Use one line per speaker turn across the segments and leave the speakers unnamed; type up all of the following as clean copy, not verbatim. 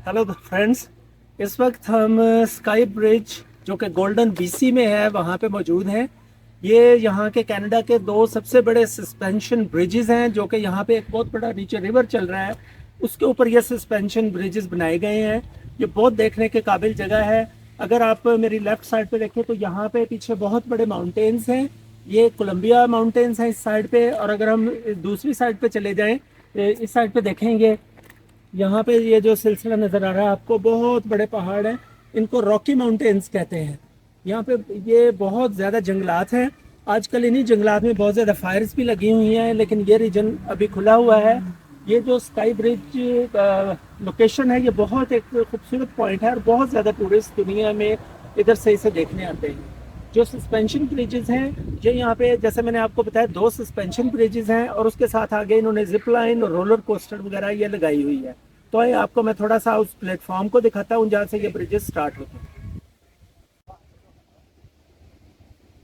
Hello friends. इस वक्त हम स्काई ब्रिज जो कि गोल्डन बीसी में है वहाँ पे मौजूद हैं। ये यहाँ के कनाडा के दो सबसे बड़े सस्पेंशन ब्रिजेस हैं, जो कि यहाँ पे एक बहुत बड़ा नीचे रिवर चल रहा है, उसके ऊपर ये सस्पेंशन ब्रिजेस बनाए गए हैं। ये बहुत देखने के काबिल जगह है। अगर आप मेरी लेफ्ट साइड पे देखें तो यहाँ पे पीछे बहुत बड़े माउंटेन्स हैं। ये कोलंबिया माउंटेन्स हैं इस साइड पे, और अगर हम दूसरी साइड पे चले जाएं, इस साइड पे देखेंगे, यहाँ पे ये जो सिलसिला नज़र आ रहा है आपको, बहुत बड़े पहाड़ हैं। इनको रॉकी माउंटेन्स कहते हैं। यहाँ पे ये बहुत ज़्यादा जंगलात हैं। आजकल इन्हीं जंगलात में बहुत ज़्यादा फायर्स भी लगी हुई हैं, लेकिन ये रीजन अभी खुला हुआ है। ये जो स्काई ब्रिज लोकेशन है, ये बहुत एक खूबसूरत पॉइंट है और बहुत ज़्यादा टूरिस्ट दुनिया में इधर से इसे देखने आते हैं। जो सस्पेंशन ब्रिजेस हैं, ये यहाँ पे जैसे मैंने आपको बताया, दो सस्पेंशन ब्रिजेस हैं और उसके साथ आगे इन्होंने जिप लाइन और रोलर कोस्टर वगैरह ये लगाई हुई है। तो ये आपको मैं थोड़ा सा उस प्लेटफॉर्म को दिखाता हूँ जहाँ से ये ब्रिजेस स्टार्ट होते हैं।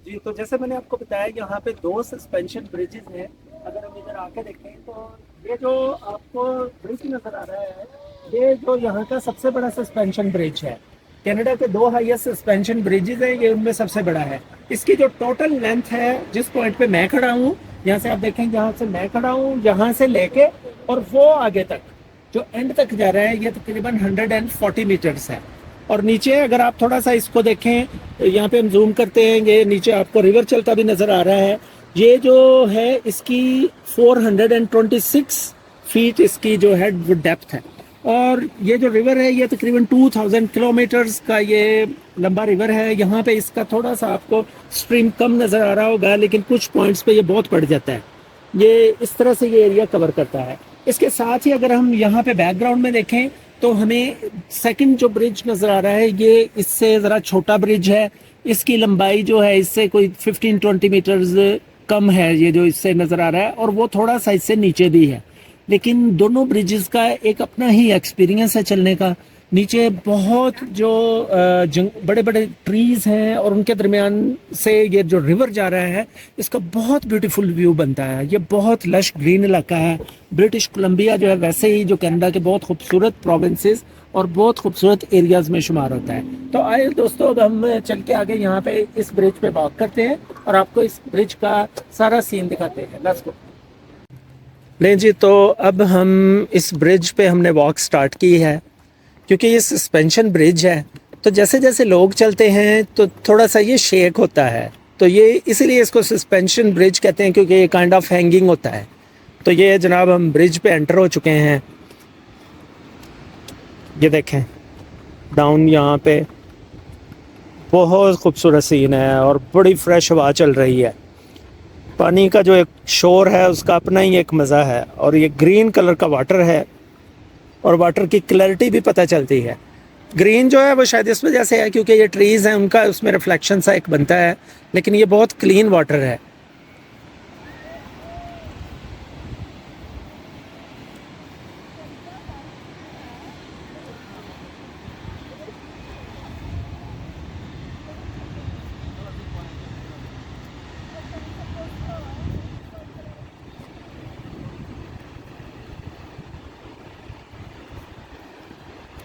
जी, तो जैसे मैंने आपको बताया, यहाँ पे दो सस्पेंशन ब्रिजेस हैं। अगर हम इधर आके देखें तो ये जो आपको ब्रिज नजर आ रहा है, ये जो यहाँ का सबसे बड़ा सस्पेंशन ब्रिज है। कनाडा के दो हाईएस्ट सस्पेंशन ब्रिजेस हैं, ये उनमें सबसे बड़ा है। इसकी जो टोटल लेंथ है, जिस पॉइंट पे मैं खड़ा हूँ, यहाँ से आप देखें, जहाँ से मैं खड़ा हूँ, यहाँ से लेके और वो आगे तक जो एंड तक जा रहा है, ये तकरीबन 140 मीटर्स है। और नीचे अगर आप थोड़ा सा इसको देखें, यहाँ पे हम जूम करते हैं, ये नीचे आपको रिवर चलता भी नज़र आ रहा है। ये जो है इसकी 426 फीट इसकी जो है वो डेप्थ है। और ये जो रिवर है, ये तकरीबन 2000 किलोमीटर्स का ये लंबा रिवर है। यहाँ पे इसका थोड़ा सा आपको स्ट्रीम कम नज़र आ रहा होगा, लेकिन कुछ पॉइंट्स पे ये बहुत बढ़ जाता है। ये इस तरह से ये एरिया कवर करता है। इसके साथ ही अगर हम यहाँ पे बैकग्राउंड में देखें तो हमें सेकंड जो ब्रिज नज़र आ रहा है, ये इससे ज़रा छोटा ब्रिज है। इसकी लंबाई जो है इससे कोई 15-20 मीटर्स कम है, ये जो इससे नज़र आ रहा है, और वो थोड़ा सा इससे नीचे भी है। लेकिन दोनों ब्रिजेस का एक अपना ही एक्सपीरियंस है चलने का। नीचे बहुत जो बड़े बड़े ट्रीज हैं और उनके दरमियान से ये जो रिवर जा रहा है, इसका बहुत ब्यूटीफुल व्यू बनता है। ये बहुत लश ग्रीन इलाका है। ब्रिटिश कोलंबिया जो है वैसे ही जो कनाडा के बहुत खूबसूरत प्रोविंसेस और बहुत खूबसूरत एरियाज में शुमार होता है। तो आइए दोस्तों, अब हम चल के आगे यहाँ पे इस ब्रिज पे वॉक करते हैं और आपको इस ब्रिज का सारा सीन दिखाते हैं। Let's go. नहीं जी, तो अब हम इस ब्रिज पे हमने वॉक स्टार्ट की है। क्योंकि ये सस्पेंशन ब्रिज है, तो जैसे जैसे लोग चलते हैं तो थोड़ा सा ये शेक होता है। तो ये इसीलिए इसको सस्पेंशन ब्रिज कहते हैं, क्योंकि ये काइंड ऑफ हैंगिंग होता है। तो ये जनाब हम ब्रिज पे एंटर हो चुके हैं। ये देखें डाउन, यहाँ पे बहुत खूबसूरत सीन है और बड़ी फ्रेश हवा चल रही है। पानी का जो एक शोर है उसका अपना ही एक मज़ा है, और ये ग्रीन कलर का वाटर है और वाटर की क्लैरिटी भी पता चलती है। ग्रीन जो है वो शायद इस वजह से है क्योंकि ये ट्रीज़ हैं, उनका उसमें रिफ्लेक्शन सा एक बनता है, लेकिन ये बहुत क्लीन वाटर है।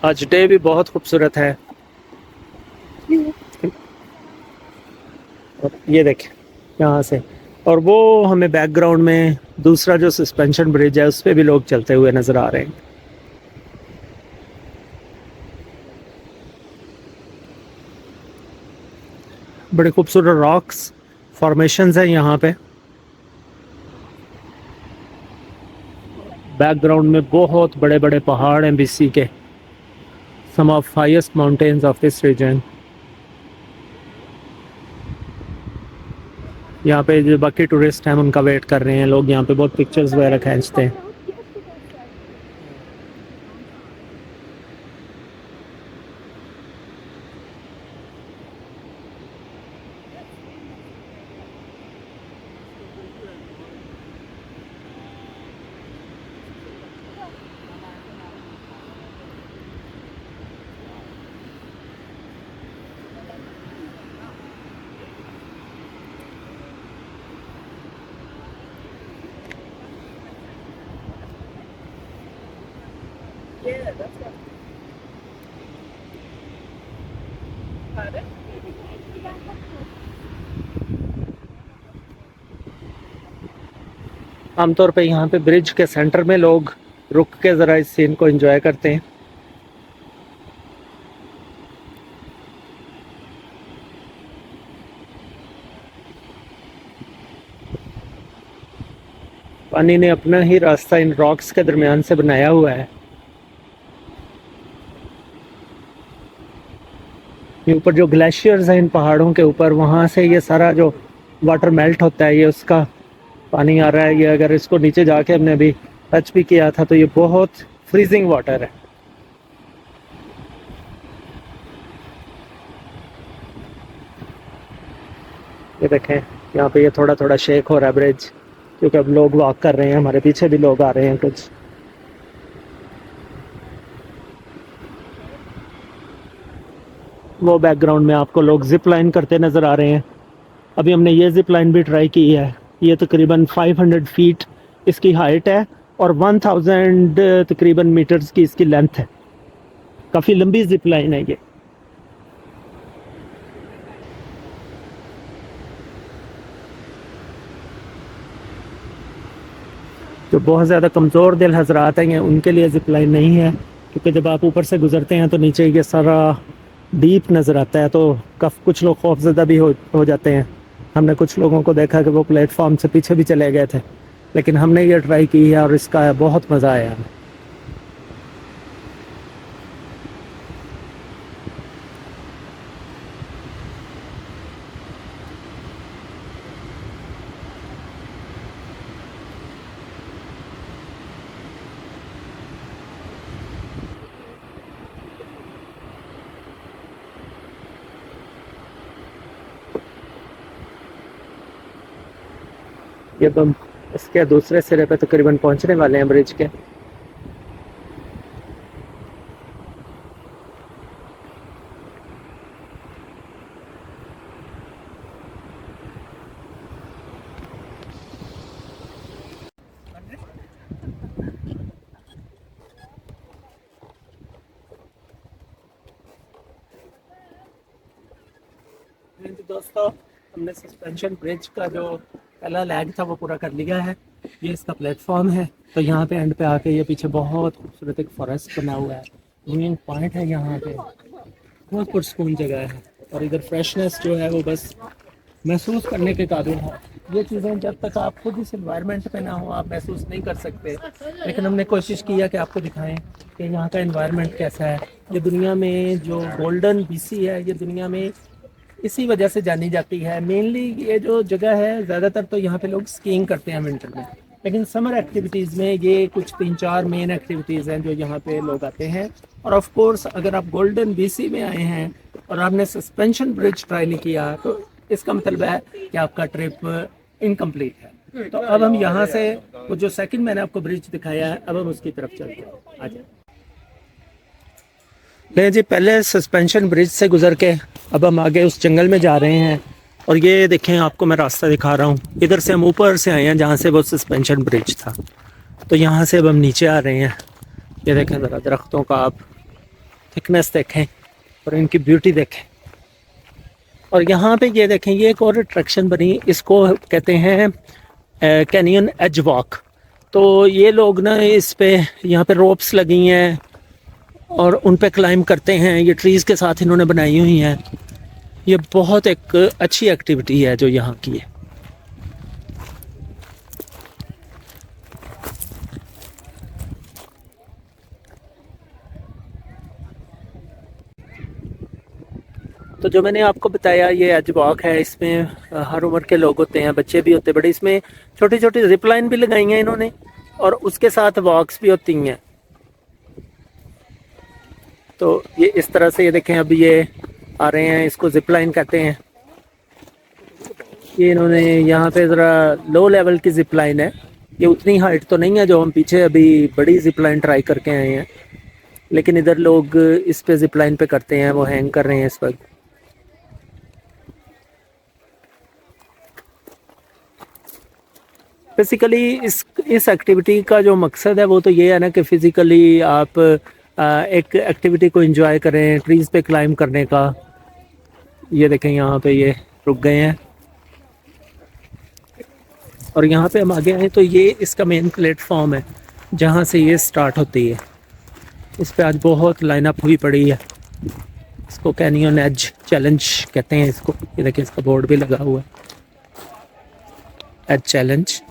आज डे भी बहुत खूबसूरत है। ये देखें यहाँ से, और वो हमें बैकग्राउंड में दूसरा जो सस्पेंशन ब्रिज है उस पर भी लोग चलते हुए नज़र आ रहे हैं। बड़े खूबसूरत रॉक्स फॉर्मेशंस हैं यहाँ पे। बैकग्राउंड में बहुत बड़े बड़े पहाड़ हैं बीसी के, some of highest mountains of this region. यहाँ पे जो बाकी टूरिस्ट हैं उनका वेट कर रहे हैं लोग, यहाँ पे बहुत पिक्चर्स वगैरह खींचते हैं। आमतौर पे यहाँ पे ब्रिज के सेंटर में लोग रुक के ज़रा इस सीन को एंजॉय करते हैं। पानी ने अपना ही रास्ता इन रॉक्स के दरमियान से बनाया हुआ है। ये ऊपर जो ग्लेशियर्स हैं इन पहाड़ों के ऊपर, वहाँ से ये सारा जो वाटर मेल्ट होता है, ये उसका पानी आ रहा है। ये अगर इसको नीचे जाके हमने अभी टच भी किया था तो ये बहुत फ्रीजिंग वाटर है। ये देखें यहाँ पे ये थोड़ा थोड़ा शेक हो रहा है ब्रिज, क्योंकि अब लोग वॉक कर रहे हैं, हमारे पीछे भी लोग आ रहे हैं कुछ। वो बैकग्राउंड में आपको लोग जिप लाइन करते नज़र आ रहे हैं। अभी हमने ये जिप लाइन भी ट्राई की है। ये तकरीबन 500 फीट इसकी हाइट है और 1000 तकरीबन मीटर्स की इसकी लेंथ है। काफ़ी लंबी जिप लाइन है ये। जो बहुत ज़्यादा कमज़ोर दिल हजरात हैं उनके लिए जिप लाइन नहीं है, क्योंकि जब आप ऊपर से गुजरते हैं तो नीचे ये सारा डीप नज़र आता है, तो कुछ लोग खौफज़दा भी हो जाते हैं। हमने कुछ लोगों को देखा कि वो प्लेटफॉर्म से पीछे भी चले गए थे, लेकिन हमने ये ट्राई की है और इसका बहुत मज़ा आया हमें। ये हम इसके दूसरे सिरे पे तकरीबन पहुंचने वाले हैं ब्रिज के। दोस्तों, हमने सस्पेंशन ब्रिज का जो पहला लैग था वो पूरा कर लिया है। ये इसका प्लेटफॉर्म है। तो यहाँ पे एंड पे आके ये पीछे बहुत खूबसूरत एक फॉरेस्ट बना हुआ है, व्यूइंग पॉइंट है यहाँ पे, बहुत पुरस्कून जगह है। और इधर फ्रेशनेस जो है वो बस महसूस करने के काबिल है। ये चीज़ें जब तक आप खुद इस एनवायरनमेंट पे ना हो आप महसूस नहीं कर सकते। लेकिन हमने कोशिश किया कि आपको दिखाएं कि यहाँ का एनवायरनमेंट कैसा है। ये दुनिया में जो गोल्डन बीसी है, ये दुनिया में इसी वजह से जानी जाती है। मेनली ये जो जगह है, ज़्यादातर तो यहाँ पे लोग स्कीइंग करते हैं विंटर में, लेकिन समर एक्टिविटीज़ में ये कुछ 3-4 मेन एक्टिविटीज़ हैं जो यहाँ पे लोग आते हैं। और ऑफ कोर्स अगर आप गोल्डन बीसी में आए हैं और आपने सस्पेंशन ब्रिज ट्राई नहीं किया तो इसका मतलब है कि आपका ट्रिप इनकम्प्लीट है। तो अब हम यहाँ से वो जो सेकंड मैंने आपको ब्रिज दिखाया है, अब हम उसकी तरफ चलते हैं। आ जाए। नहीं जी, पहले सस्पेंशन ब्रिज से गुजर के अब हम आगे उस जंगल में जा रहे हैं। और ये देखें, आपको मैं रास्ता दिखा रहा हूँ। इधर से हम ऊपर से आए हैं जहाँ से वो सस्पेंशन ब्रिज था, तो यहाँ से अब हम नीचे आ रहे हैं। ये देखें ज़रा, दरख्तों का आप थिकनेस देखें और इनकी ब्यूटी देखें। और यहाँ पे ये देखें, ये एक और अट्रैक्शन बनी, इसको कहते हैं कैनियन एज वॉक। तो ये लोग ना इस पे यहाँ पे रोप्स लगी हैं और उन पे क्लाइंब करते हैं। ये ट्रीज़ के साथ इन्होंने बनाई हुई हैं। ये बहुत एक अच्छी एक्टिविटी है जो यहाँ की है। तो जो मैंने आपको बताया ये एज वॉक है, इसमें हर उम्र के लोग होते हैं, बच्चे भी होते हैं बड़े। इसमें छोटी छोटी जिप लाइन भी लगाई हैं इन्होंने और उसके साथ वॉक्स भी होती हैं। तो ये इस तरह से, ये देखें अभी ये आ रहे हैं, इसको जिप लाइन कहते हैं। ये इन्होंने यहाँ पे ज़रा लो लेवल की जिप लाइन है। ये उतनी हाइट तो नहीं है जो हम पीछे अभी बड़ी जिप लाइन ट्राई करके आए हैं, लेकिन इधर लोग इस पे जिप लाइन पे करते हैं, वो हैंग कर रहे हैं इस वक्त। बेसिकली इस एक्टिविटी का जो मकसद है वो तो ये है ना कि फ़िज़िकली आप एक एक्टिविटी को एंजॉय करें, ट्रीज़ पे क्लाइंब करने का। ये देखें यहाँ पे ये रुक गए हैं और यहाँ पे हम आगे आए तो ये इसका मेन प्लेटफॉर्म है जहाँ से ये स्टार्ट होती है। इस पे आज बहुत लाइनअप हुई पड़ी है। इसको कैनियन एज चैलेंज कहते हैं इसको। ये देखिए इसका बोर्ड भी लगा हुआ है, एज चैलेंज।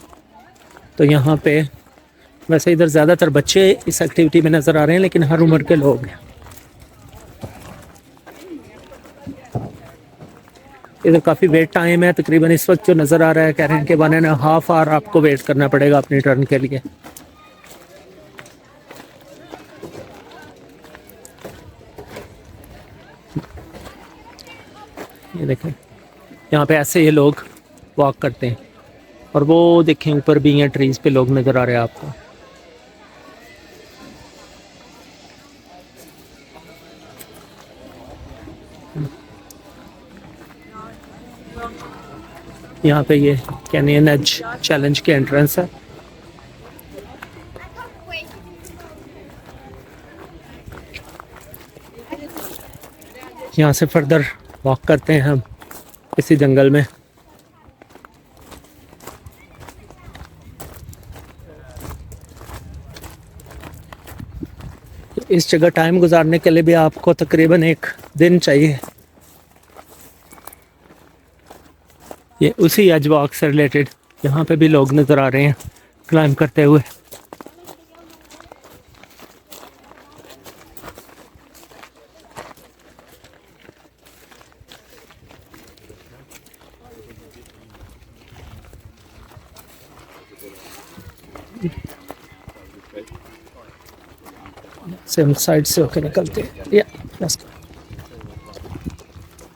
तो यहाँ पे वैसे इधर ज़्यादातर बच्चे इस एक्टिविटी में नज़र आ रहे हैं, लेकिन हर उम्र के लोग हैं। इधर काफ़ी वेट टाइम है, तकरीबन इस वक्त जो नज़र आ रहा है कह रहे हैं कि 1.5 आवर आपको वेट करना पड़ेगा अपनी टर्न के लिए। ये देखें यहाँ पे ऐसे ये लोग वॉक करते हैं और वो देखें ऊपर भी हैं ट्रीज़ पे लोग नज़र आ रहे हैं आपको। यहाँ पे ये कैनियन एज चैलेंज के एंट्रेंस है। यहाँ से फर्दर वॉक करते हैं हम इसी जंगल में। इस जगह टाइम गुजारने के लिए भी आपको तकरीबन 1 दिन चाहिए। ये उसी एज वॉक से रिलेटेड यहाँ पे भी लोग नज़र आ रहे हैं क्लाइम करते हुए। सेम साइड से होकर निकलते हैं। या let's go.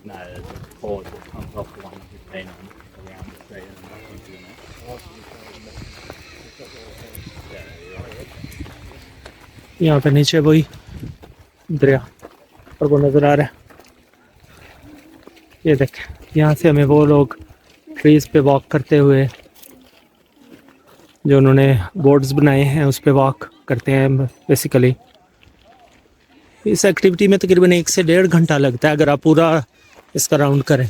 No, the board that comes off the one you've been on around the street and back into the
यहाँ पे नीचे वही दरिया और वो नज़र आ रहा है। ये देखें यहाँ से हमें वो लोग ट्रीज़ पे वॉक करते हुए, जो उन्होंने बोर्ड्स बनाए हैं उस पे वॉक करते हैं बेसिकली। इस एक्टिविटी में तकरीबन 1 से 1.5 घंटा लगता है अगर आप पूरा इसका राउंड करें।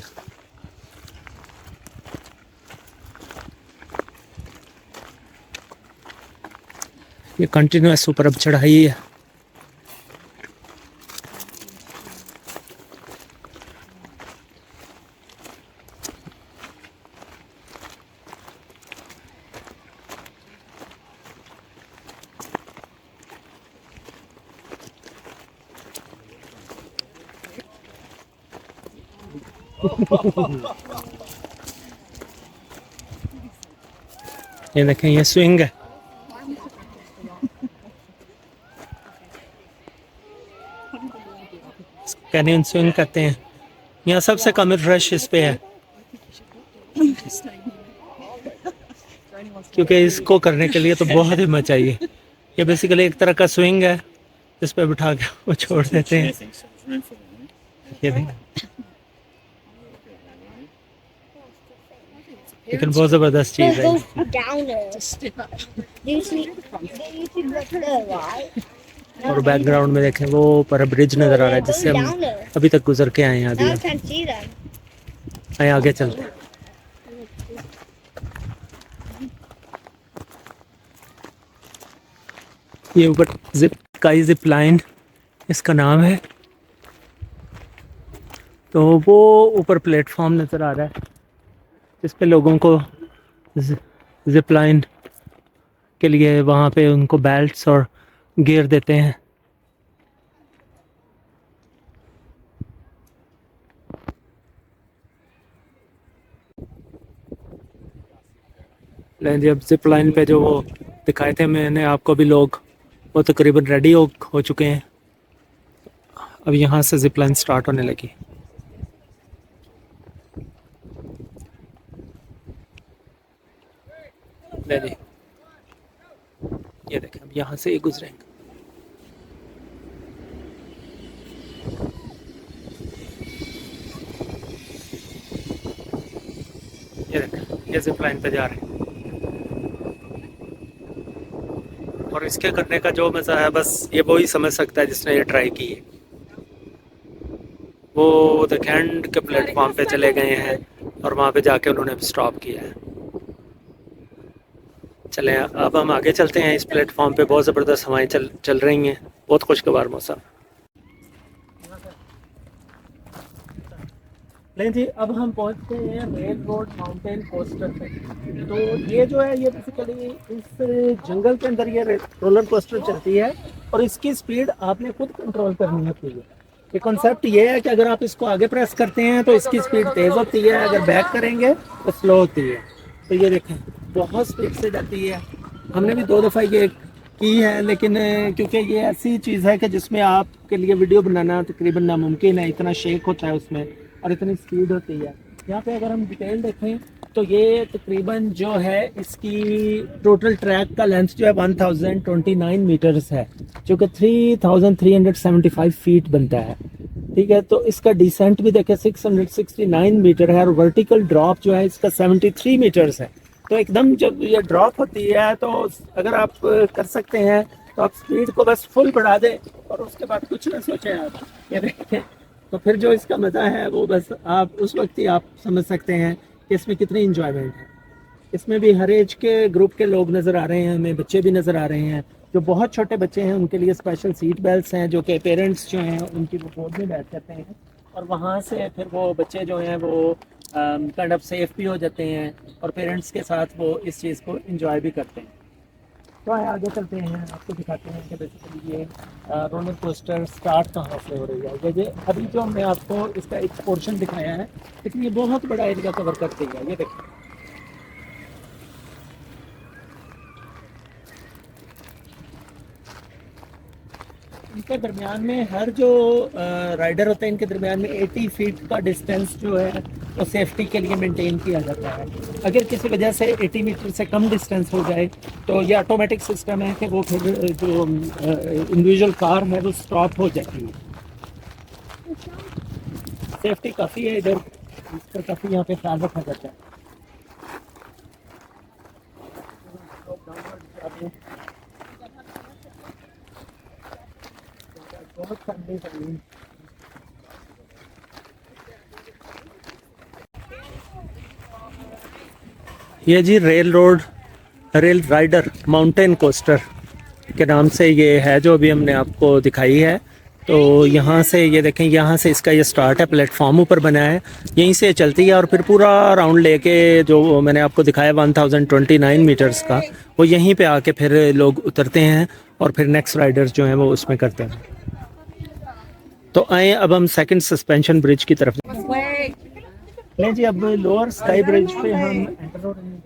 ये कंटिन्यूस ऊपर अब चढ़ाई है। ये देखें ये स्विंग है। कैनियन स्विंग कहते हैं। यहाँ सबसे कम रश इस पे है क्योंकि इसको करने के लिए तो बहुत हिम्मत चाहिए। ये बेसिकली एक तरह का स्विंग है, इस पे बिठा के वो छोड़ देते हैं। ये देखें लेकिन बहुत ज़बरदस्त चीज़ है। और बैकग्राउंड में देखें वो ऊपर ब्रिज नज़र आ रहा है जिससे हम अभी तक गुजर के आए हैं। अभी आए आगे चलते हैं। ये ऊपर जिप लाइन इसका नाम है। तो वो ऊपर प्लेटफॉर्म नज़र आ रहा है जिस पे लोगों को जिप लाइन के लिए वहाँ पे उनको बेल्ट्स और गियर देते हैं। लेकिन जब जिप लाइन पे जो वो दिखाए थे मैंने आपको भी लोग, वो तकरीबन रेडी हो चुके हैं। अब यहाँ से जिप लाइन स्टार्ट होने लगी। ये देखें अब यहाँ से ये गुजरेंगे। ये देखें ये जिप लाइन पे जा रहे हैं और इसके करने का जो मज़ा है बस ये वो ही समझ सकता है जिसने ये ट्राई की है। वो देखें एंड के प्लेटफॉर्म पे चले गए हैं और वहाँ पे जाके उन्होंने स्टॉप किया है। चलें अब हम आगे चलते हैं। इस प्लेटफॉर्म पे बहुत ज़बरदस्त हवाएं चल रही हैं, बहुत खुशगवार मौसम। नहीं जी, अब हम पहुंचते हैं रेल रोड माउंटेन कोस्टर पे। तो ये जो है ये बेसिकली इस जंगल के अंदर ये रोलर कोस्टर चलती है और इसकी स्पीड आपने खुद कंट्रोल करनी होती है। ये कॉन्सेप्ट ये है कि अगर आप इसको आगे प्रेस करते हैं तो इसकी स्पीड तेज़ होती है, अगर बैक करेंगे तो स्लो होती है। तो ये देखें बहुत स्पीड से जाती है। हमने भी 2 दफ़ा ये की है, लेकिन क्योंकि ये ऐसी चीज़ है कि जिसमें आपके लिए वीडियो बनाना तकरीबन नामुमकिन है, इतना शेक होता है उसमें और इतनी स्पीड होती है। यहाँ पे अगर हम डिटेल देखें तो ये तकरीबन जो है इसकी टोटल ट्रैक का लेंथ जो है 1029 मीटर्स है, जो कि 3375 फीट बनता है। ठीक है, तो इसका डिसेंट भी देखें 669 मीटर है और वर्टिकल ड्रॉप जो है इसका 73 मीटर्स है। तो एकदम जब ये ड्रॉप होती है तो अगर आप कर सकते हैं तो आप स्पीड को बस फुल बढ़ा दें और उसके बाद कुछ ना सोचें आप, ये देखें। तो फिर जो इसका मज़ा है वो बस आप उस वक्त ही आप समझ सकते हैं कि इसमें कितनी इंजॉयमेंट है। इसमें भी हर एज के ग्रुप के लोग नज़र आ रहे हैं, हमें बच्चे भी नज़र आ रहे हैं। जो बहुत छोटे बच्चे हैं उनके लिए स्पेशल सीट बेल्ट्स हैं, जो कि पेरेंट्स जो हैं उनकी वो गोद में बैठ जाते हैं और वहाँ से फिर वो बच्चे जो हैं वो काइंड ऑफ सेफ भी हो जाते हैं और पेरेंट्स के साथ वो इस चीज़ को इंजॉय भी करते हैं। तो आए आगे चलते हैं, आपको दिखाते हैं कि बेसिकली ये रोलर कोस्टर स्टार्ट कहाँ से हो रही है। ये अभी जो हमने आपको इसका एक पोर्शन दिखाया है, लेकिन ये बहुत बड़ा एरिया कवर करती है। ये देखिए इनके दरमियान में हर जो राइडर होते हैं इनके दरमियान में 80 फीट का डिस्टेंस जो है वो सेफ्टी के लिए मेंटेन किया जाता है। अगर किसी वजह से 80 मीटर से कम डिस्टेंस हो जाए तो ये ऑटोमेटिक सिस्टम है कि वो फिर जो इंडिविजुअल कार है वो स्टॉप हो जाती है। सेफ्टी काफ़ी है इधर, इसका काफ़ी यहाँ पे ख्याल रखा जाता है। बहुत ठंडी ये जी रेल राइडर माउंटेन कोस्टर के नाम से ये है जो अभी हमने आपको दिखाई है। तो यहाँ से ये देखें, यहाँ से इसका ये स्टार्ट है, प्लेटफॉर्म ऊपर बना है, यहीं से चलती है और फिर पूरा राउंड लेके जो मैंने आपको दिखाया 1029 मीटर्स का, वो यहीं पे आके फिर लोग उतरते हैं और फिर नेक्स्ट राइडर्स जो हैं वो उसमें करते हैं। तो आए अब हम सेकंड सस्पेंशन ब्रिज की तरफ। नहीं जी, अब लोअर स्काई ब्रिज पे हम एंटर हो रहे हैं।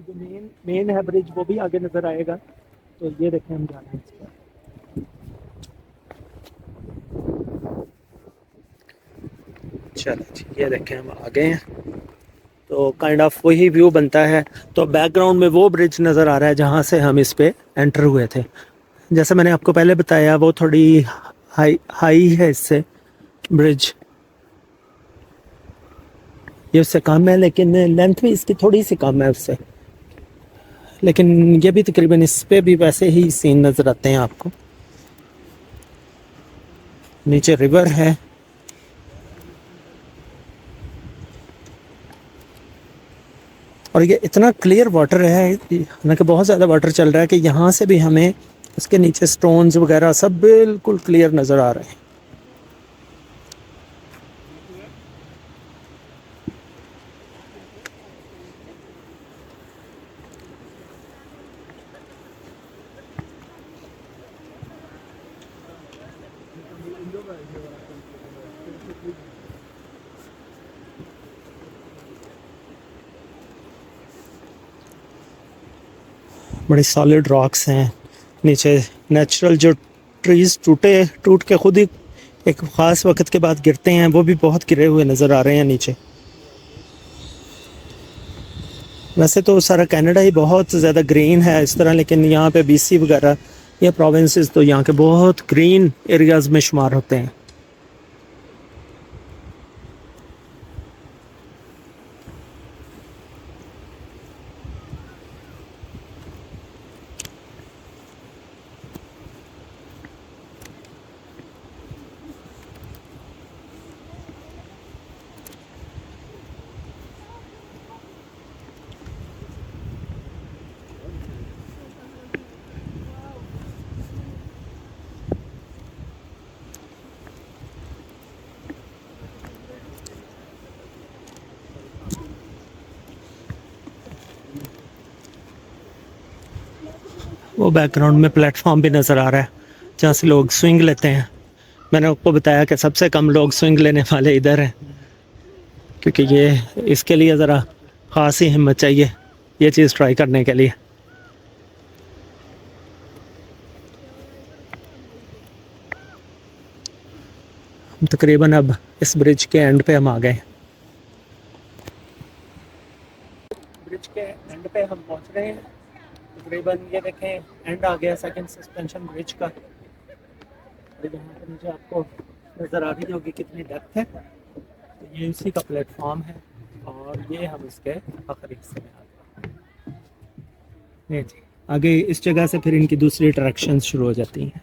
जो मेन है ब्रिज वो भी आगे नजर आएगा। तो ये देखें हम जा रहे हैं इस पर। चलो जी, ये देखें हम आ गए हैं। तो काइंड ऑफ वही व्यू बनता है। तो बैकग्राउंड में वो ब्रिज नज़र आ रहा है जहाँ से हम इस पे एंटर हुए थे। जैसे मैंने आपको पहले बताया वो थोड़ी हाई है इससे ब्रिज, ये उससे कम है, लेकिन लेंथ भी इसकी थोड़ी सी कम है उससे। लेकिन ये भी तकरीबन इस पे भी वैसे ही सीन नज़र आते हैं आपको। नीचे रिवर है और ये इतना क्लियर वाटर है, हालांकि बहुत ज़्यादा वाटर चल रहा है कि यहाँ से भी हमें उसके नीचे स्टोन्स वगैरह सब बिल्कुल क्लियर नज़र आ रहे हैं। बड़े सॉलिड रॉक्स हैं नीचे, नेचुरल जो ट्रीज टूट के खुद ही एक ख़ास वक्त के बाद गिरते हैं, वो भी बहुत गिरे हुए नज़र आ रहे हैं नीचे। वैसे तो सारा कनाडा ही बहुत ज़्यादा ग्रीन है इस तरह, लेकिन यहाँ पे BC वगैरह ये प्रोविंसेस तो यहाँ के बहुत ग्रीन एरियाज़ में शुमार होते हैं। वो बैकग्राउंड में प्लेटफॉर्म भी नज़र आ रहा है जहाँ से लोग स्विंग लेते हैं। मैंने आपको बताया कि सबसे कम लोग स्विंग लेने वाले इधर हैं, क्योंकि ये इसके लिए ज़रा ख़ास ही हिम्मत चाहिए ये चीज़ ट्राई करने के लिए। तकरीबन अब इस ब्रिज के एंड पे हम आ गए। ब्रिज के एंड पे हम पहुंच रहे हैं। तकरीबन ये देखें एंड आ गया सेकंड सस्पेंशन ब्रिज का। यहाँ पे मुझे आपको नज़र आ रही होगी कितनी डेप्थ है। तो ये उसी का प्लेटफॉर्म है और ये हम इसके आखिरी हिस्से में आ गए। ये जी आगे इस जगह से फिर इनकी दूसरी अट्रैक्शंस शुरू हो जाती हैं।